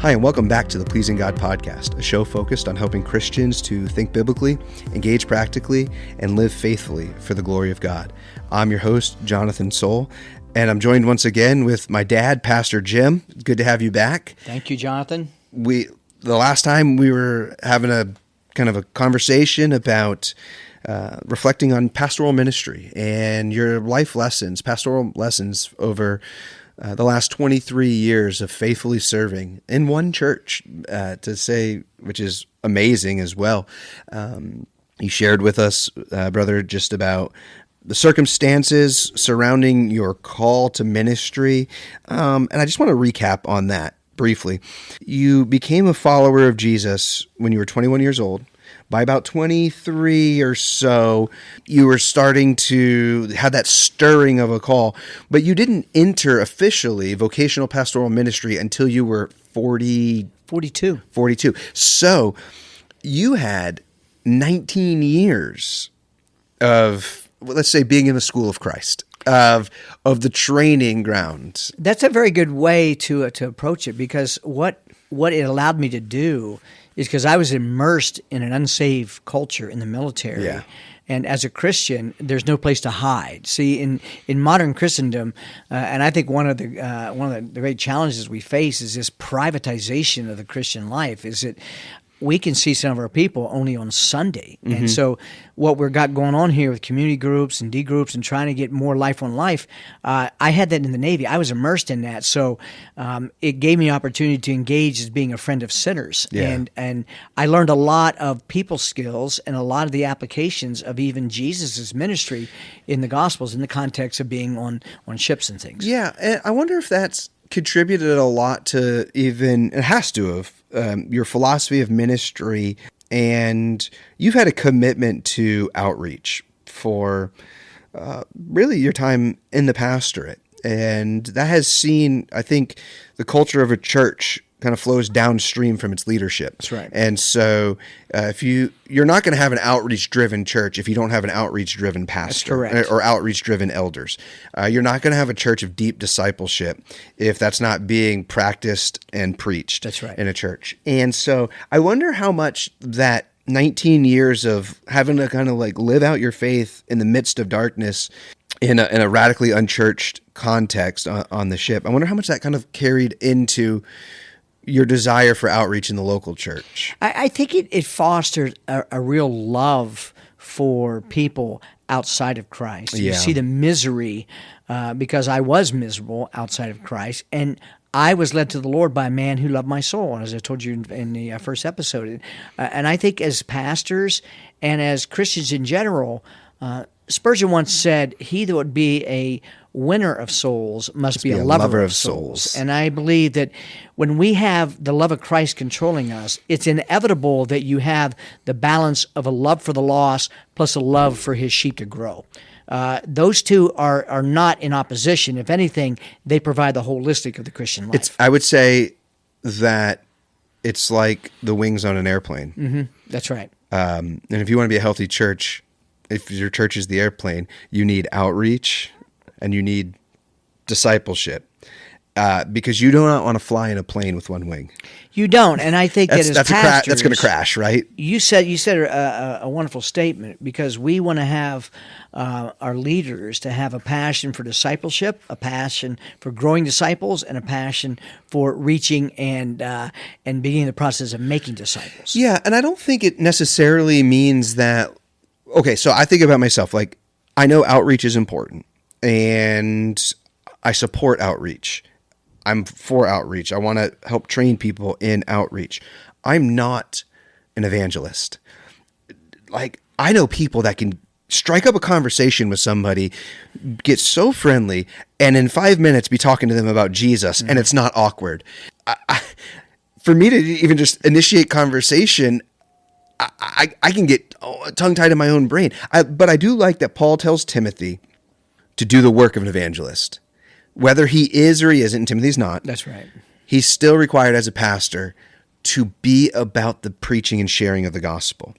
Hi, and welcome back to the Pleasing God Podcast, a show focused on helping Christians to think biblically, engage practically, and live faithfully for the glory of God. I'm your host, Jonathan Soul, and I'm joined once again with my dad, Pastor Jim. Good to have you back. Thank you, Jonathan. The last time we were having a kind of a conversation about reflecting on pastoral ministry and your life lessons, pastoral lessons over the last 23 years of faithfully serving in one church, which is amazing as well. You shared with us, brother, just about the circumstances surrounding your call to ministry. And I just want to recap on that briefly. You became a follower of Jesus when you were 21 years old. By about 23 or so, you were starting to have that stirring of a call, but you didn't enter officially vocational pastoral ministry until you were 42. So you had 19 years of, let's say, being in the school of Christ, of the training ground. That's a very good way to approach it, because what it allowed me to do is, because I was immersed in an unsaved culture in the military. Yeah. And as a Christian, there's no place to hide. See, in modern Christendom, and I think one of the great challenges we face is this privatization of the Christian life. Is that we can see some of our people only on Sunday. Mm-hmm. And so what we've got going on here with community groups and D groups and trying to get more life on life, I had that in the Navy. I was immersed in that. So it gave me opportunity to engage as being a friend of sinners. Yeah. And I learned a lot of people skills and a lot of the applications of even Jesus' ministry in the Gospels in the context of being on ships and things. Yeah, and I wonder if that's contributed a lot to it has to have, your philosophy of ministry, and you've had a commitment to outreach for really your time in the pastorate. And that has seen, I think, the culture of a church kind of flows downstream from its leadership. That's right. And so if you're not going to have an outreach-driven church if you don't have an outreach-driven pastor. That's correct. Or outreach-driven elders. You're not going to have a church of deep discipleship if that's not being practiced and preached. That's right. In a church. And so I wonder how much that 19 years of having to kind of like live out your faith in the midst of darkness in a radically unchurched context on the ship, I wonder how much that kind of carried into your desire for outreach in the local church. I think it fostered a real love for people outside of Christ. Yeah. You see the misery, because I was miserable outside of Christ, and I was led to the Lord by a man who loved my soul, as I told you in the first episode. And I think as pastors and as Christians in general, Spurgeon once said, "He that would be a winner of souls must be a lover of souls." And I believe that when we have the love of Christ controlling us, it's inevitable that you have the balance of a love for the lost plus a love for his sheep to grow. Those two are not in opposition. If anything, they provide the holistic of the Christian life. I would say that it's like the wings on an airplane. Mm-hmm. That's right. And if you want to be a healthy church, if your church is the airplane, you need outreach and you need discipleship, because you do not want to fly in a plane with one wing. You don't, and I think that as pastors, that's going to crash, right? You said a wonderful statement, because we want to have our leaders to have a passion for discipleship, a passion for growing disciples, and a passion for reaching and beginning the process of making disciples. Yeah, and I don't think it necessarily means that. Okay, so I think about myself, like, I know outreach is important, and I support outreach. I'm for outreach. I want to help train people in outreach. I'm not an evangelist. Like, I know people that can strike up a conversation with somebody, get so friendly, and in 5 minutes be talking to them about Jesus, and it's not awkward. For me to even just initiate conversation, I can get tongue-tied in my own brain. But I do like that Paul tells Timothy to do the work of an evangelist. Whether he is or he isn't, and Timothy's not. That's right. He's still required as a pastor to be about the preaching and sharing of the gospel.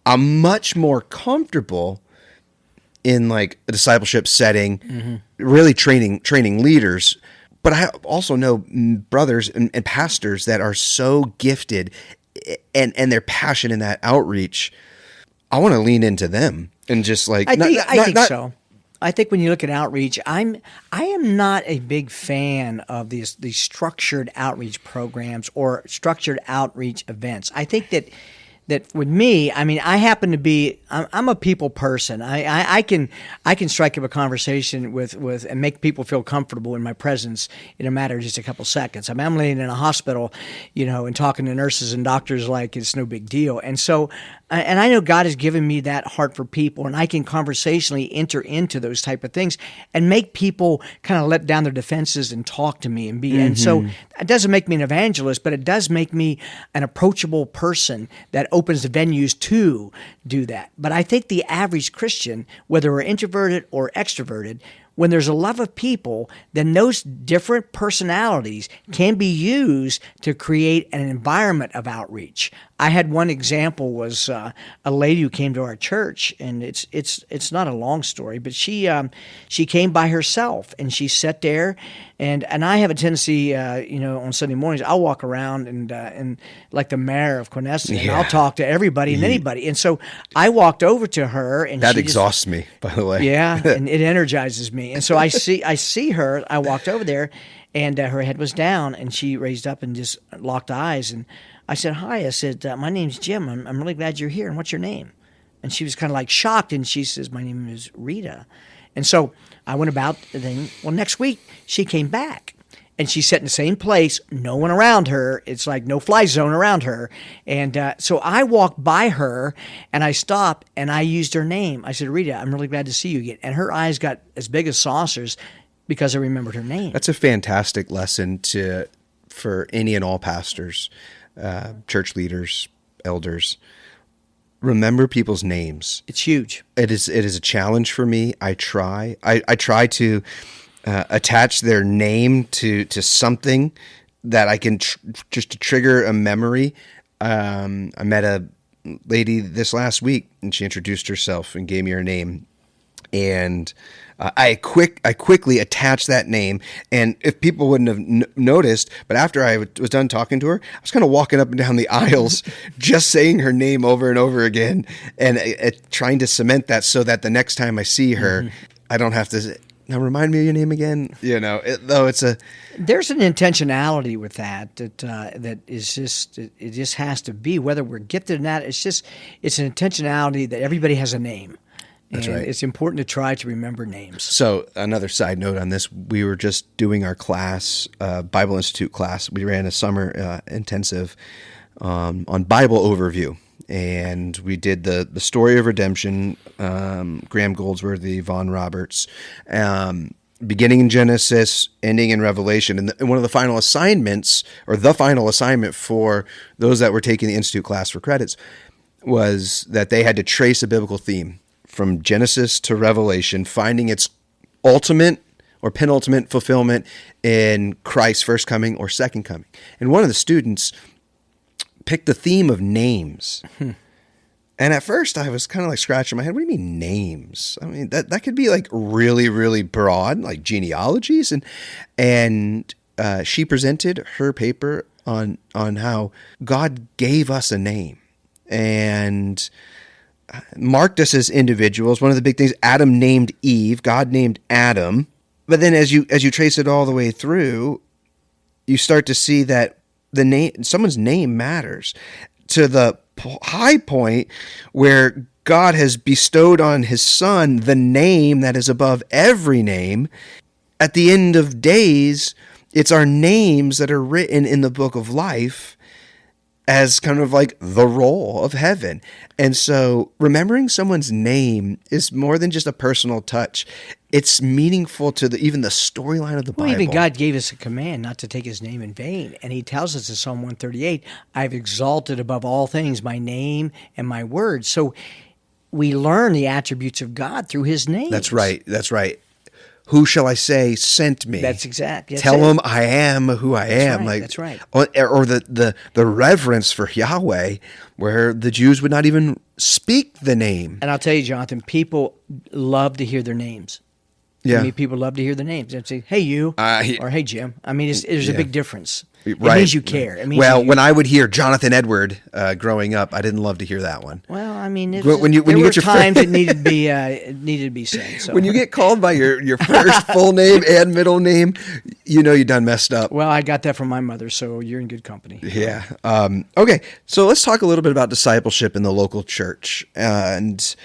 I'm much more comfortable in like a discipleship setting, really training leaders, But I also know brothers and pastors that are so gifted and their passion in that outreach. I want to lean into them and just like, I think so. I think when you look at outreach, I am not a big fan of these structured outreach programs or structured outreach events. I think that with me, I mean, I happen to be I'm a people person. I can strike up a conversation with and make people feel comfortable in my presence in a matter of just a couple seconds. I mean, I'm laying in a hospital, and talking to nurses and doctors like it's no big deal. And so, and I know God has given me that heart for people, and I can conversationally enter into those type of things and make people kind of let down their defenses and talk to me and be. And so it doesn't make me an evangelist, but it does make me an approachable person that opens the venues to do that. But I think the average Christian, whether we're introverted or extroverted, when there's a love of people, then those different personalities can be used to create an environment of outreach. I had one example was a lady who came to our church, and it's not a long story, but she came by herself and she sat there, and I have a tendency, on Sunday mornings I'll walk around and like the mayor of Quinessa, and I'll talk to everybody and anybody, and so I walked over to her, and that exhausts me, by the way. Yeah, and it energizes me, and so I see her. I walked over there, and her head was down, and she raised up and just locked eyes, and I said, "Hi," I said, "My name's Jim. I'm really glad you're here. And what's your name?" And she was kind of like shocked, and she says, "My name is Rita." And so I went about the thing. Well, next week she came back, and she sat in the same place, no one around her. It's like no fly zone around her. And so I walked by her, and I stopped, and I used her name. I said, "Rita, I'm really glad to see you again." And her eyes got as big as saucers because I remembered her name. That's a fantastic lesson for any and all pastors. Church leaders, elders, remember people's names. It's huge. It is a challenge for me. I try to attach their name to something that I can just to trigger a memory. I met a lady this last week, and she introduced herself and gave me her name, and I quickly attached that name, and if people wouldn't have noticed, but after I was done talking to her, I was kind of walking up and down the aisles, just saying her name over and over again, and trying to cement that so that the next time I see her, I don't have to. Now remind me of your name again. There's an intentionality with that is just it just has to be, whether we're gifted or not. It's an intentionality that everybody has a name. That's and right. It's important to try to remember names. So another side note on this, we were just doing our class, Bible Institute class. We ran a summer intensive on Bible overview, and we did the story of redemption, Graham Goldsworthy, Vaughn Roberts, beginning in Genesis, ending in Revelation. And one of the final assignments, or the final assignment for those that were taking the Institute class for credits, was that they had to trace a biblical theme from Genesis to Revelation, finding its ultimate or penultimate fulfillment in Christ's first coming or second coming. And one of the students picked the theme of names. And at first I was kind of like scratching my head. What do you mean names? I mean, that could be like really, really broad, like genealogies. And she presented her paper on how God gave us a name and marked us as individuals. One of the big things, Adam named Eve, God named Adam. But then as you trace it all the way through, you start to see that someone's name matters to the high point where God has bestowed on his son the name that is above every name. At the end of days, it's our names that are written in the book of life as kind of like the roll of heaven. And so remembering someone's name is more than just a personal touch. It's meaningful to even the storyline of the Bible. Even God gave us a command not to take his name in vain. And he tells us in Psalm 138, "I've exalted above all things my name and my word." So we learn the attributes of God through his name. That's right. Who shall I say sent me? That's exact. Tell him I am who I am. That's right. Or the reverence for Yahweh, where the Jews would not even speak the name. And I'll tell you, Jonathan, people love to hear their names. Yeah. I mean, people love to hear the names and say, "Hey, you," or "Hey, Jim." I mean, there's a big difference. It means you care. It means when I would hear Jonathan Edward growing up, I didn't love to hear that one. Well, I mean, there get were your times it needed to be said. So. When you get called by your first full name and middle name, you know you done messed up. Well, I got that from my mother, so you're in good company. Yeah. Okay, so let's talk a little bit about discipleship in the local church. And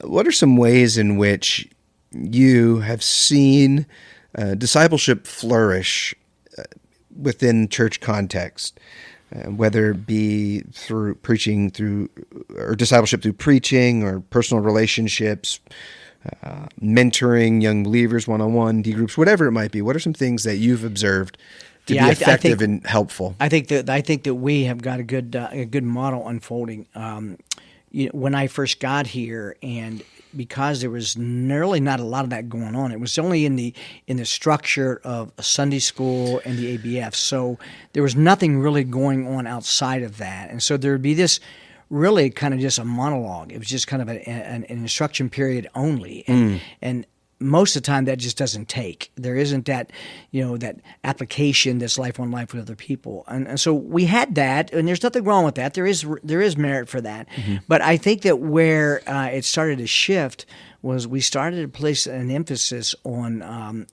what are some ways in which you have seen discipleship flourish within church context, whether it be through preaching, or discipleship through preaching, or personal relationships, mentoring young believers one-on-one, D groups, whatever it might be? What are some things that you've observed to be effective and helpful? I think that we have got a good model unfolding. When I first got here, and because there was really not a lot of that going on, it was only in the structure of a Sunday school and the ABF. So there was nothing really going on outside of that, and so there would be this really kind of just a monologue. It was just kind of an instruction period only, and most of the time that just doesn't take. There isn't that, that application that's life on life with other people. And so we had that, and there's nothing wrong with that. There is merit for that. Mm-hmm. But I think that where it started to shift was we started to place an emphasis on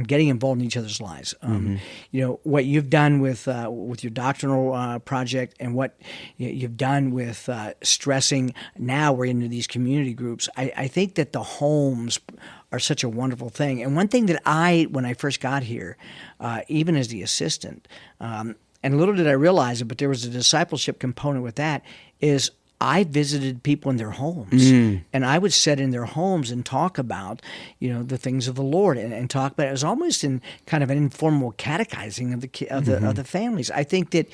getting involved in each other's lives. What you've done with your doctrinal project, and what you've done with stressing. Now we're into these community groups. I think that the homes are such a wonderful thing. And one thing that when I first got here, even as the assistant, and little did I realize it, but there was a discipleship component with that, is I visited people in their homes, and I would sit in their homes and talk about, the things of the Lord, and talk about it. It was almost in kind of an informal catechizing of the families. I think that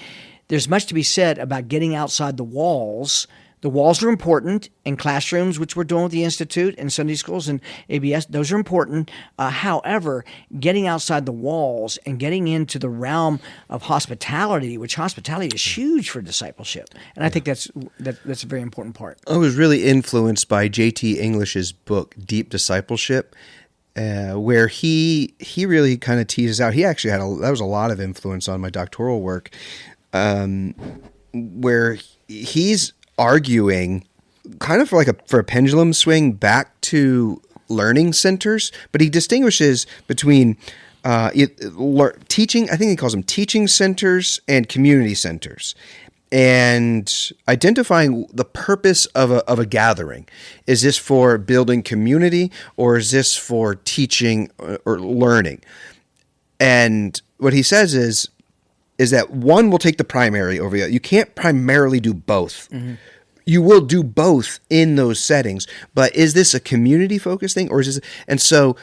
there's much to be said about getting outside the walls. The walls are important in classrooms, which we're doing with the Institute and Sunday schools and ABS. Those are important. However, getting outside the walls and getting into the realm of hospitality, which hospitality is huge for discipleship, and I think that's a very important part. I was really influenced by J.T. English's book, Deep Discipleship, where he really kind of teases out. He actually that was a lot of influence on my doctoral work, where he's arguing kind of for a pendulum swing back to learning centers, but he distinguishes between teaching, I think he calls them teaching centers and community centers, and identifying the purpose of a gathering. Is this for building community, or is this for teaching or learning? And what he says is that one will take the primary over the other. You can't primarily do both. Mm-hmm. You will do both in those settings, but is this a community-focused thing, or is this? And so,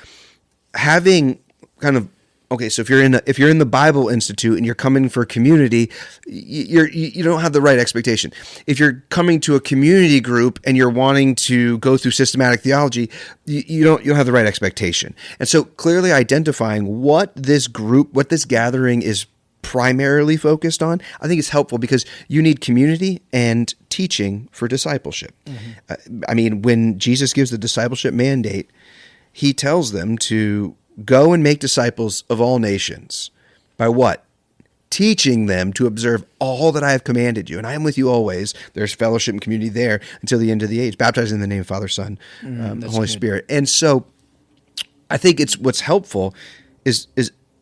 having kind of so if you're in the Bible Institute and you're coming for community, you don't have the right expectation. If you're coming to a community group and you're wanting to go through systematic theology, you don't have the right expectation. And so, clearly identifying what this gathering is primarily focused on, I think is helpful, because you need community and teaching for discipleship. Mm-hmm. When Jesus gives the discipleship mandate, he tells them to go and make disciples of all nations. By what? Teaching them to observe all that I have commanded you. And I am with you always. There's fellowship and community there until the end of the age. Baptized in the name of Father, Son, Holy Spirit. And so I think what's helpful is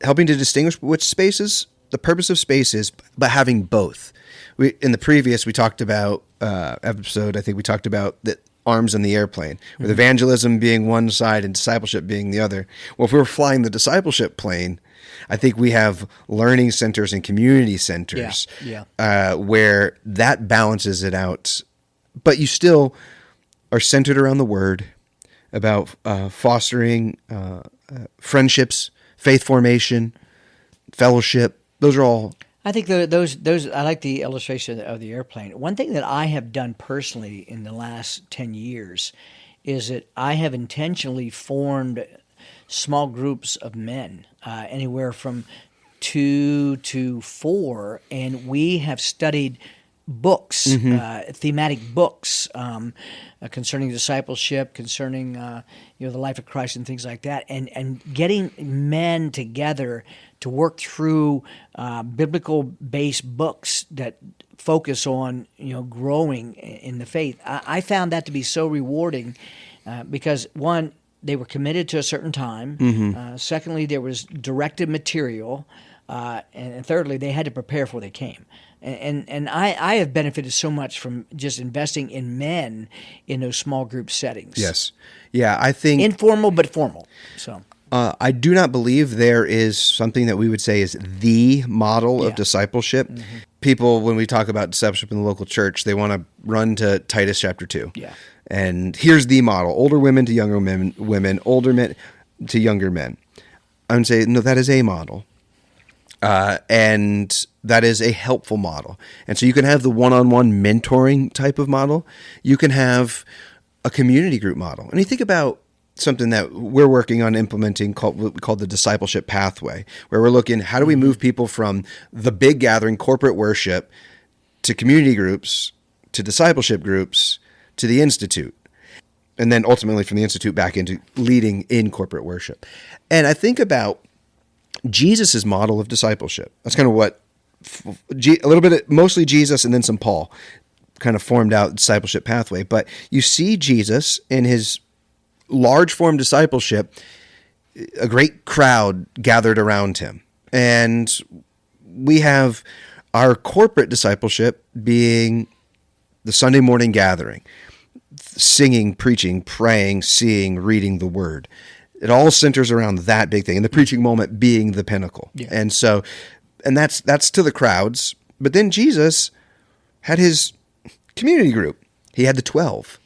helping to distinguish which spaces, the purpose of spaces, but having both. In the previous, we talked about episode, I think we talked about the arms on the airplane, with evangelism being one side and discipleship being the other. Well, if we were flying the discipleship plane, I think we have learning centers and community centers where that balances it out. But you still are centered around the Word, about fostering friendships, faith formation, fellowship. Those are all. I think those. I like the illustration of the airplane. One thing that I have done personally in the last 10 years is that I have intentionally formed small groups of men, anywhere from 2 to 4, and we have studied books, thematic books concerning discipleship, concerning the life of Christ and things like that, and getting men together to work through biblical-based books that focus on growing in the faith. I found that to be so rewarding because one, they were committed to a certain time. Secondly, there was directed material. And thirdly, they had to prepare before they came. And I have benefited so much from just investing in men in those small group settings. Yes. Yeah, I think... Informal but formal. So I do not believe there is something that we would say is the model of discipleship. People, when we talk about discipleship in the local church, they want to run to Titus chapter 2. Yeah. And here's the model: older women to younger women, older men to younger men. I would say, no, that is a model. And that is a helpful model. And so you can have the one-on-one mentoring type of model. You can have a community group model. And you think about something that we're working on implementing called the discipleship pathway, where we're looking, how do we move people from the big gathering, corporate worship, to community groups, to discipleship groups, to the Institute, and then ultimately from the Institute back into leading in corporate worship. And I think about Jesus' model of discipleship. That's kind of what a little bit, mostly Jesus and then some Paul, kind of formed out discipleship pathway. But you see Jesus in his large form discipleship, a great crowd gathered around him. And we have our corporate discipleship being the Sunday morning gathering, singing, preaching, praying, seeing, reading the word. It all centers around that big thing, and the preaching moment being the pinnacle. Yeah. And so, and that's to the crowds. But then Jesus had his community group. He had the 12,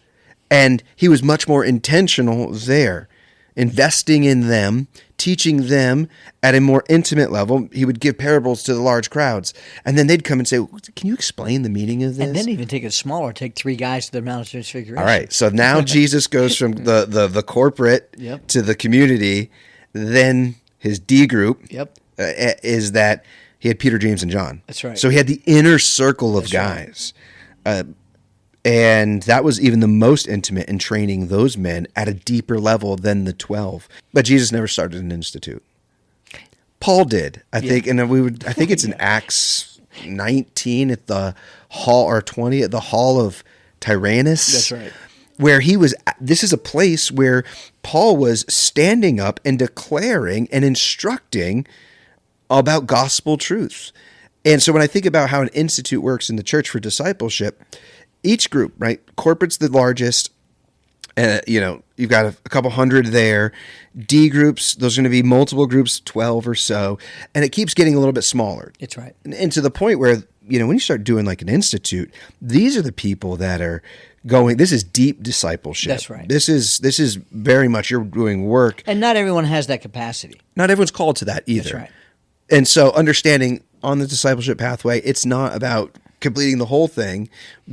and he was much more intentional there, investing in them, teaching them at a more intimate level. He would give parables to the large crowds, and then they'd come and say, "Can you explain the meaning of this?" And then even take it smaller, take 3 guys to the Mount of Transfiguration. All right, so now Jesus goes from the corporate to the community. Then his D group is that he had Peter, James, and John. That's right. So he had the inner circle of guys. And that was even the most intimate in training those men at a deeper level than the 12. But Jesus never started an institute. Paul did, I think, and I think it's in Acts 19 at the hall, or 20 at the hall of Tyrannus. That's right. Where this is a place where Paul was standing up and declaring and instructing about gospel truth. And so when I think about how an institute works in the church for discipleship, each group, right? Corporate's the largest. You've got a couple hundred there. D groups, those are going to be multiple groups, 12 or so. And it keeps getting a little bit smaller. That's right. And to the point where, when you start doing like an institute, these are the people that are going, this is deep discipleship. That's right. This is very much you're doing work. And not everyone has that capacity. Not everyone's called to that either. That's right. And so understanding on the discipleship pathway, it's not about completing the whole thing,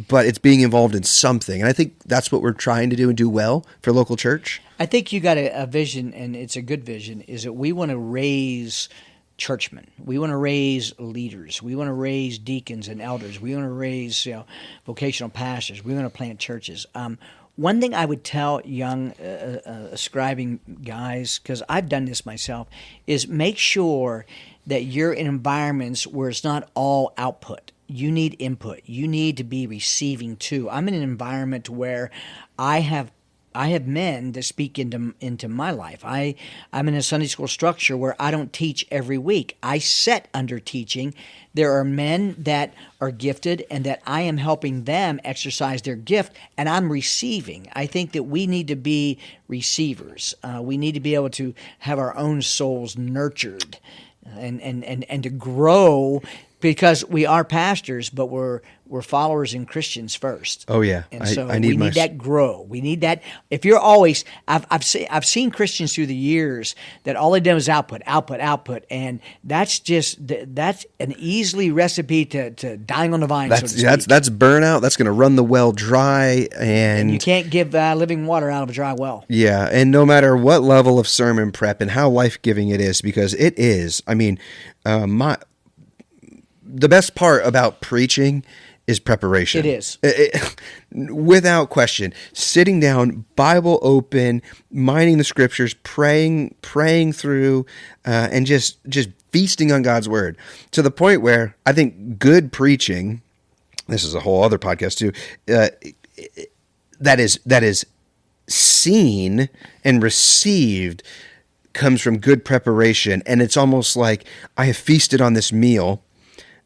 but it's being involved in something. And I think that's what we're trying to do and do well for local church. I think you got a vision, and it's a good vision, is that we want to raise churchmen. We want to raise leaders. We want to raise deacons and elders. We want to raise vocational pastors. We want to plant churches. One thing I would tell young ascribing guys, because I've done this myself, is make sure that you're in environments where it's not all output. You need input. You need to be receiving too. I'm in an environment where I have men that speak into my life. I'm in a Sunday school structure where I don't teach every week. I set under teaching. There are men that are gifted and that I am helping them exercise their gift, and I'm receiving. I think that we need to be receivers. We need to be able to have our own souls nurtured and to grow, because we are pastors, but we're followers and Christians first. Oh yeah, and so we need that grow. We need that. If you're always, I've seen Christians through the years that all they do is output, and that's an easily recipe to dying on the vine. That's burnout. That's going to run the well dry, and you can't give living water out of a dry well. Yeah, and no matter what level of sermon prep and how life-giving it is, because it is. I mean, the best part about preaching is preparation. It is. Without question. Sitting down, Bible open, mining the scriptures, praying through, and just feasting on God's word, to the point where I think good preaching, this is a whole other podcast too, that is seen and received comes from good preparation. And it's almost like I have feasted on this meal,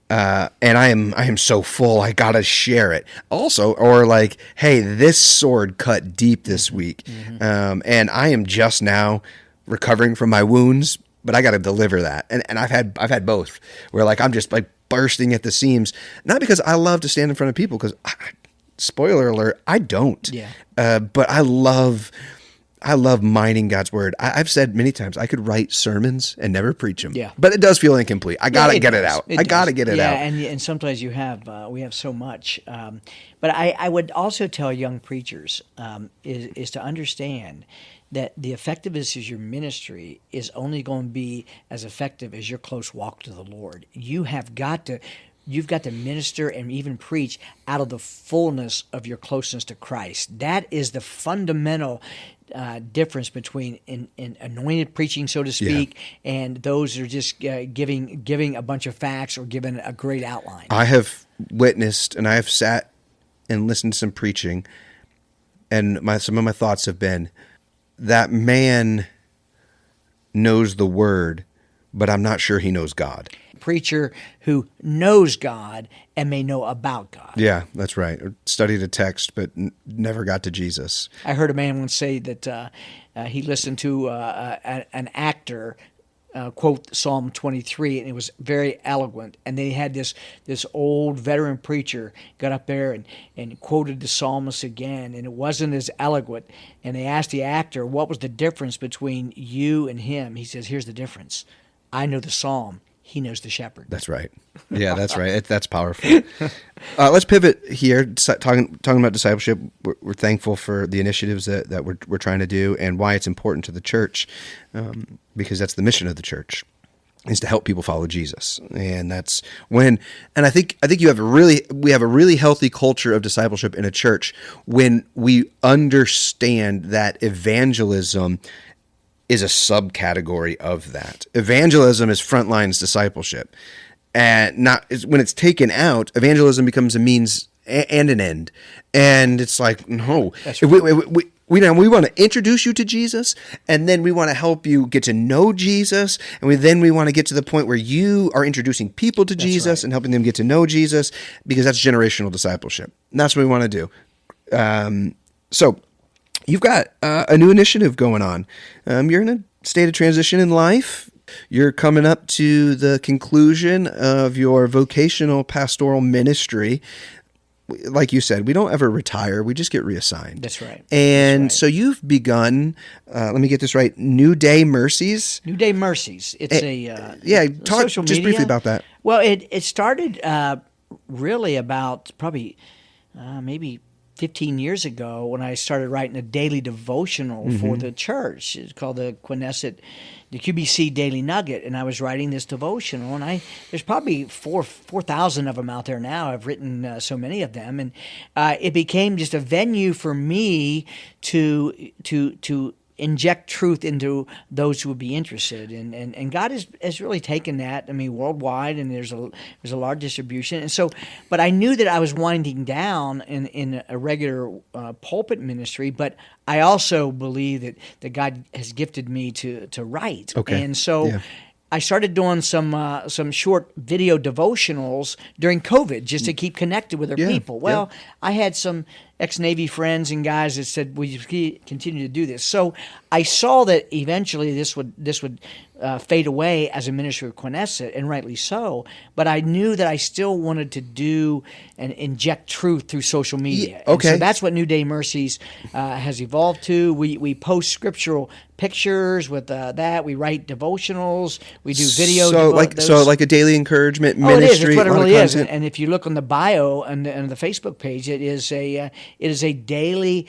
and I am so full, I gotta share it. Also, or like, hey, this sword cut deep this week, and I am just now recovering from my wounds, but I got to deliver that. And I've had both, where like I'm just like bursting at the seams, not because I love to stand in front of people, because spoiler alert, I don't. Yeah. But I love mining God's word. I've said many times I could write sermons and never preach them. Yeah. But it does feel incomplete. I gotta get it out. I gotta get it out. Yeah, and sometimes you have we have so much. But I would also tell young preachers is to understand that the effectiveness of your ministry is only going to be as effective as your close walk to the Lord. You've got to minister and even preach out of the fullness of your closeness to Christ. That is the fundamental difference between in anointed preaching, so to speak, and those who are just giving a bunch of facts or giving a great outline. I have witnessed, and I have sat and listened to some preaching, and some of my thoughts have been, that man knows the word, but I'm not sure he knows God. Preacher who knows God and may know about God. Yeah, that's right. Or studied a text, but never got to Jesus. I heard a man once say that he listened to an actor quote Psalm 23, and it was very eloquent. And then he had this old veteran preacher got up there and quoted the psalmist again, and it wasn't as eloquent. And they asked the actor, what was the difference between you and him? He says, here's the difference. I know the psalm. He knows the shepherd. That's right. Yeah, that's right. That's powerful. Let's pivot here. Talking about discipleship, we're thankful for the initiatives that we're trying to do, and why it's important to the church, because that's the mission of the church, is to help people follow Jesus. And that's when, and I think we have a really healthy culture of discipleship in a church when we understand that evangelism is a subcategory of that. Evangelism is frontlines discipleship, and when it's taken out, evangelism becomes a means and an end. And it's like, no, That's right. we want to introduce you to Jesus, and then we want to help you get to know Jesus, and we want to get to the point where you are introducing people to Jesus right. and helping them get to know Jesus, because that's generational discipleship. And that's what we want to do. So you've got a new initiative going on. You're in a state of transition in life. You're coming up to the conclusion of your vocational pastoral ministry. Like you said, we don't ever retire. We just get reassigned. That's right. And That's right. so you've begun, let me get this right, New Day Mercies. New Day Mercies. It's Talk social just media. briefly about that. Well, it started really about probably maybe 15 years ago when I started writing a daily devotional for the church. It's called the QBC Daily Nugget, and I was writing this devotional, and there's probably 4,000 of them out there now. I've written so many of them, and it became just a venue for me to inject truth into those who would be interested, and God has really taken that, I mean, worldwide, and there's a large distribution. And so, but I knew that I was winding down in a regular pulpit ministry, but I also believe that God has gifted me to write. Okay. And so I started doing some short video devotionals during COVID just to keep connected with our people. Well, I had some ex-Navy friends and guys that said, "Will you continue to do this?" So I saw that eventually this would fade away as a ministry of Quinessa, and rightly so. But I knew that I still wanted to do and inject truth through social media. Okay. And so that's what New Day Mercies has evolved to. We post scriptural pictures with that. We write devotionals. We do video. So like a daily encouragement Oh, it ministry. is. It's what it really is. Content. And if you look on the bio and the Facebook page, it is a daily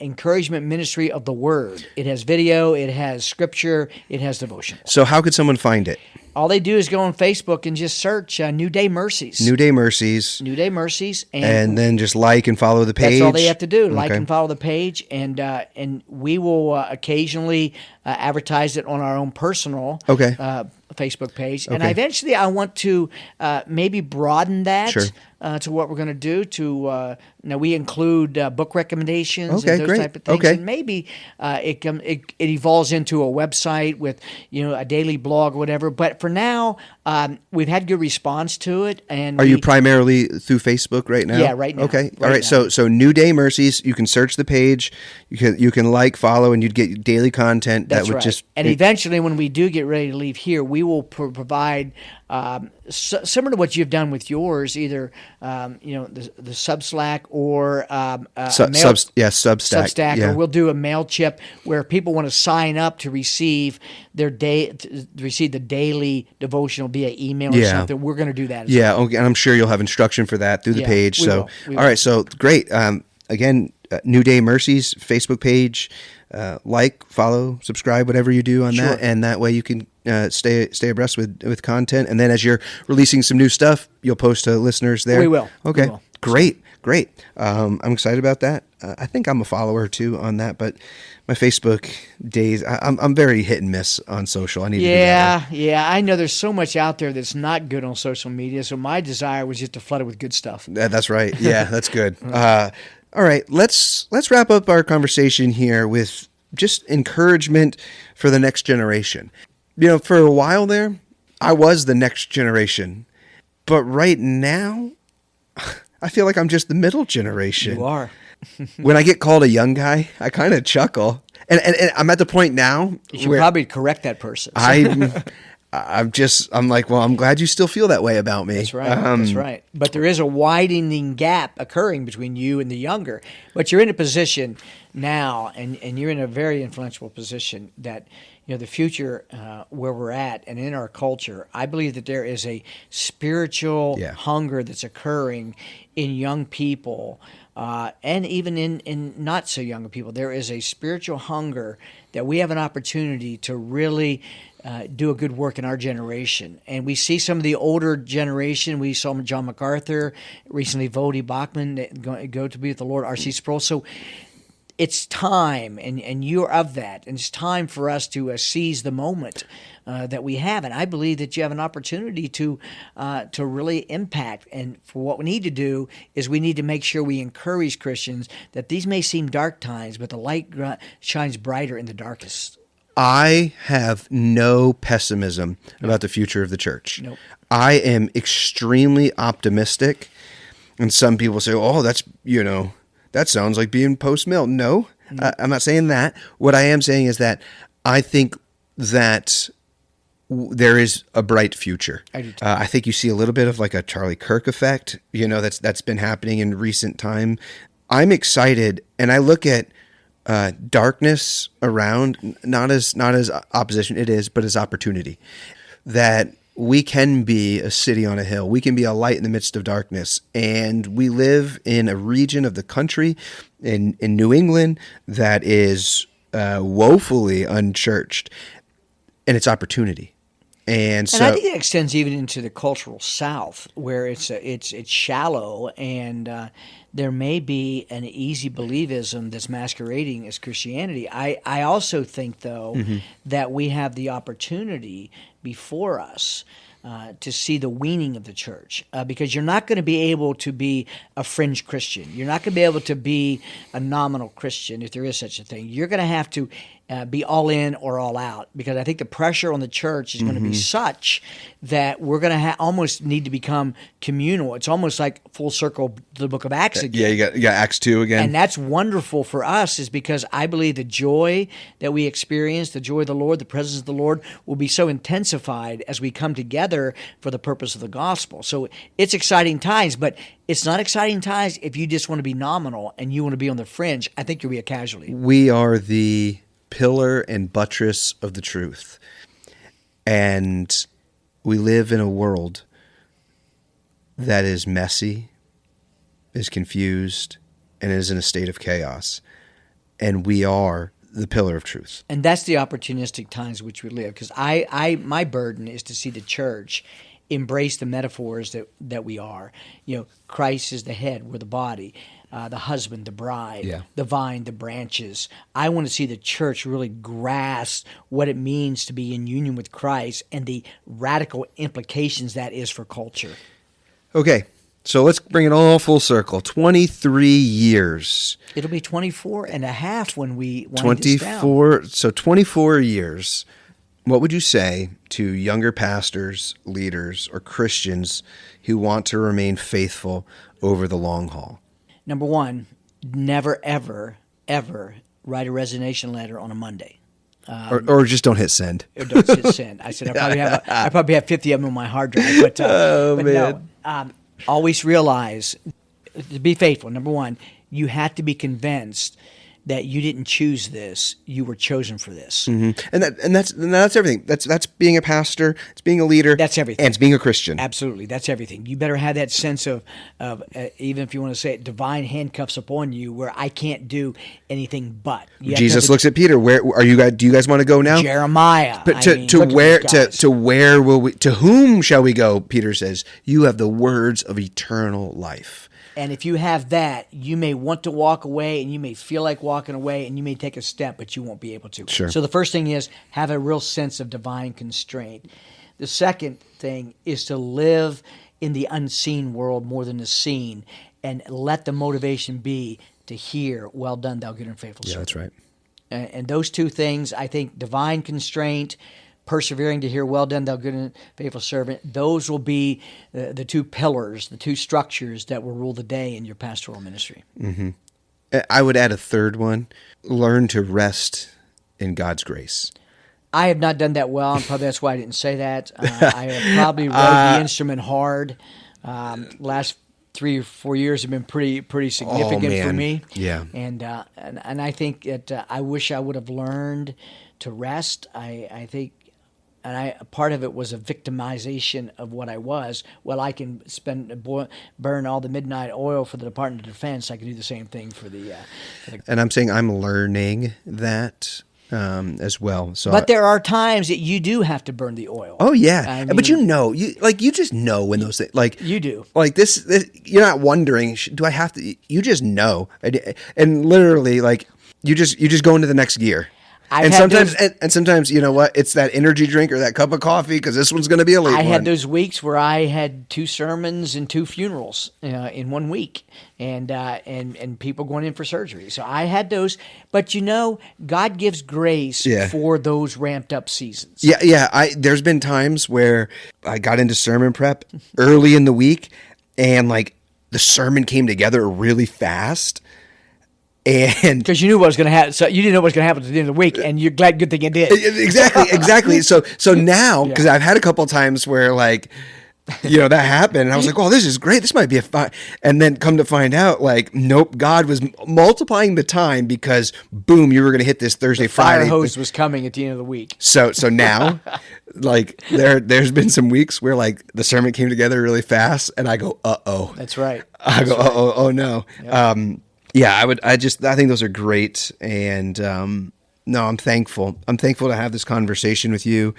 encouragement ministry of the Word. It has video. It has scripture. It has devotion. So how could someone find it? All they do is go on Facebook and just search New Day Mercies. New Day Mercies. New Day Mercies. And then just like and follow the page. That's all they have to do. Like Okay. and follow the page. And we will occasionally advertise it on our own personal Okay. Facebook page. And Okay. eventually I want to maybe broaden that Sure. To what we're going to do. Now we include book recommendations Okay, and those great. type of things. Okay. And maybe it evolves into a website with a daily blog or whatever. But for now, we've had good response to it. And Are you primarily through Facebook right now? Yeah, right now. Okay. Right All right. now. So New Day Mercies, you can search the page. You can like, follow, and you'd get daily content That's that would right. just And eventually, when we do get ready to leave here, we will provide similar to what you've done with yours, either the Substack or Substack. Yeah. or we'll do a MailChimp where people want to sign up to receive the daily devotional via email or Yeah. something. We're going to do that as Yeah, okay, and I'm sure you'll have instruction for that through the Yeah, page. we So, will. We all right, so great. Again, New Day Mercies Facebook page. Like, follow, subscribe, whatever you do on Sure. that, and that way you can stay abreast with content. And then as you're releasing some new stuff, you'll post to listeners there. We will. Okay, We will. great. I'm excited about that. I think I'm a follower too on that, but my Facebook days, I'm very hit and miss on social. I need to do better. Yeah. I know there's so much out there that's not good on social media. So my desire was just to flood it with good stuff. That's right. Yeah, that's good. All right, let's wrap up our conversation here with just encouragement for the next generation. For a while there, I was the next generation, but right now, I feel like I'm just the middle generation. You are. When I get called a young guy, I kind of chuckle, and I'm at the point now You should where probably correct that person. I'm like, well, I'm glad you still feel that way about me. That's right. That's right. But there is a widening gap occurring between you and the younger. But you're in a position now, and you're in a very influential position that the future where we're at and in our culture. I believe that there is a spiritual hunger that's occurring in young people. And even in not so young people, there is a spiritual hunger that we have an opportunity to really do a good work in our generation. And we see some of the older generation. We saw John MacArthur, recently Vodi Bachman go to be with the Lord, R.C. Sproul. So it's time, and you're of that. And it's time for us to seize the moment that we have. And I believe that you have an opportunity to really impact. And for what we need to do is we need to make sure we encourage Christians that these may seem dark times, but the light shines brighter in the darkest. I have no pessimism about the future of the church. Nope. I am extremely optimistic. And some people say, oh, that sounds like being post-mill. No, I'm not saying that. What I am saying is that I think that there is a bright future. I do too. I think you see a little bit of like a Charlie Kirk effect, that's been happening in recent time. I'm excited, and I look at darkness around not as opposition, it is, but as opportunity. That we can be a city on a hill. We can be a light in the midst of darkness. And we live in a region of the country in New England that is woefully unchurched, and it's opportunity. And so I think it extends even into the cultural South, where it's shallow, and there may be an easy believism that's masquerading as Christianity. I also think, though, that we have the opportunity before us to see the weaning of the church, because you're not going to be able to be a fringe Christian. You're not going to be able to be a nominal Christian, if there is such a thing. You're going to have to be all in or all out, because I think the pressure on the church is going to be such that we're going to almost need to become communal. It's almost like full circle to the book of Acts again. Yeah, you got Acts 2 again. And that's wonderful for us, is because I believe the joy that we experience, the joy of the Lord, the presence of the Lord, will be so intensified as we come together for the purpose of the gospel. So it's exciting times, but it's not exciting times if you just want to be nominal and you want to be on the fringe. I think you'll be a casualty. We are the pillar and buttress of the truth. And we live in a world that is messy, is confused, and is in a state of chaos. And we are the pillar of truth. And that's the opportunistic times which we live. Because my burden is to see the church embrace the metaphors that we are. Christ is the head, we're the body. The husband, the bride, the vine, the branches. I want to see the church really grasp what it means to be in union with Christ and the radical implications that is for culture. Okay, so let's bring it all full circle. 23 years. It'll be 24 and a half when we wind this down. 24 years. What would you say to younger pastors, leaders, or Christians who want to remain faithful over the long haul? Number one, never, ever, ever write a resignation letter on a Monday. Or just don't hit send. Or don't hit send. I said I probably have 50 of them on my hard drive. But man. No, always realize, to be faithful, number one, you have to be convinced that you didn't choose this; you were chosen for this. Mm-hmm. And that's everything. That's being a pastor. It's being a leader. That's everything. And it's being a Christian. Absolutely, that's everything. You better have that sense of even if you want to say it, divine handcuffs upon you, where I can't do anything but. Jesus looks at Peter. Where are you guys? Do you guys want to go now? Jeremiah. But to where will we? To whom shall we go? Peter says, "You have the words of eternal life." And if you have that, you may want to walk away and you may feel like walking away and you may take a step, but you won't be able to. Sure. So the first thing is have a real sense of divine constraint. The second thing is to live in the unseen world more than the seen and let the motivation be to hear, well done, thou good and faithful servant. Yeah, that's right. And those two things, I think, divine constraint, persevering to hear, well done, thou good and faithful servant, those will be the two pillars, the two structures that will rule the day in your pastoral ministry. Mm-hmm. I would add a third one, learn to rest in God's grace. I have not done that well, and probably that's why I didn't say that. I have probably rode the instrument hard. Last 3 or 4 years have been pretty significant for me. Yeah. And I think that I wish I would have learned to rest. I think, and part of it was a victimization of what I was. Well, I can burn all the midnight oil for the Department of Defense. I can do the same thing for the. And I'm saying I'm learning that as well. So, but there are times that you do have to burn the oil. Oh yeah, I mean, but you just know when those things you do. Like this you're not wondering, do I have to? You just know, and literally you just go into the next gear. And sometimes, you know what? It's that energy drink or that cup of coffee because this one's going to be a late one. I had those weeks where I had 2 sermons and 2 funerals in 1 week, and people going in for surgery. So I had those, but God gives grace for those ramped up seasons. Yeah. There's been times where I got into sermon prep early in the week, and the sermon came together really fast. And because you knew what was going to happen, so you didn't know what was going to happen at the end of the week, and you're good thing it did. Exactly. So now, because I've had a couple of times where that happened, and I was like, "Oh, this is great. This might be a fun." And then come to find out, nope, God was multiplying the time because, boom, you were going to hit this Thursday, Friday. Fire hose was coming at the end of the week. So now, there's been some weeks where the sermon came together really fast, and I go, "Uh-oh." That's right. I go, "Uh-oh, oh no." Yep. I think those are great, and no, I'm thankful. I'm thankful to have this conversation with you,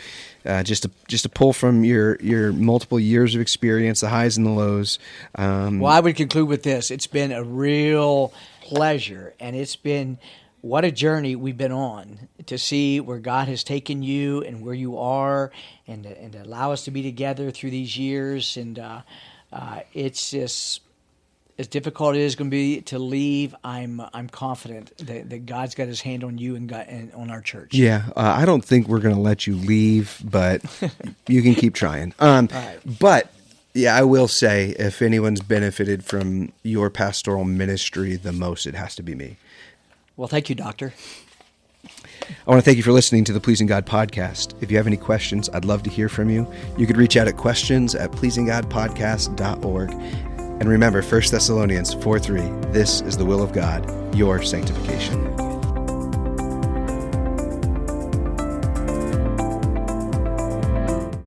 just to pull from your multiple years of experience, the highs and the lows. Well, I would conclude with this: it's been a real pleasure, and it's been what a journey we've been on to see where God has taken you and where you are, and to allow us to be together through these years, and it's just. As difficult it is going to be to leave, I'm confident that God's got His hand on you and on our church. Yeah, I don't think we're going to let you leave, but you can keep trying. Right. But yeah, I will say, if anyone's benefited from your pastoral ministry the most, it has to be me. Well, thank you, Doctor. I want to thank you for listening to the Pleasing God podcast. If you have any questions, I'd love to hear from you. You could reach out at questions@pleasinggodpodcast.org. And remember, 1 Thessalonians 4:3, this is the will of God, your sanctification.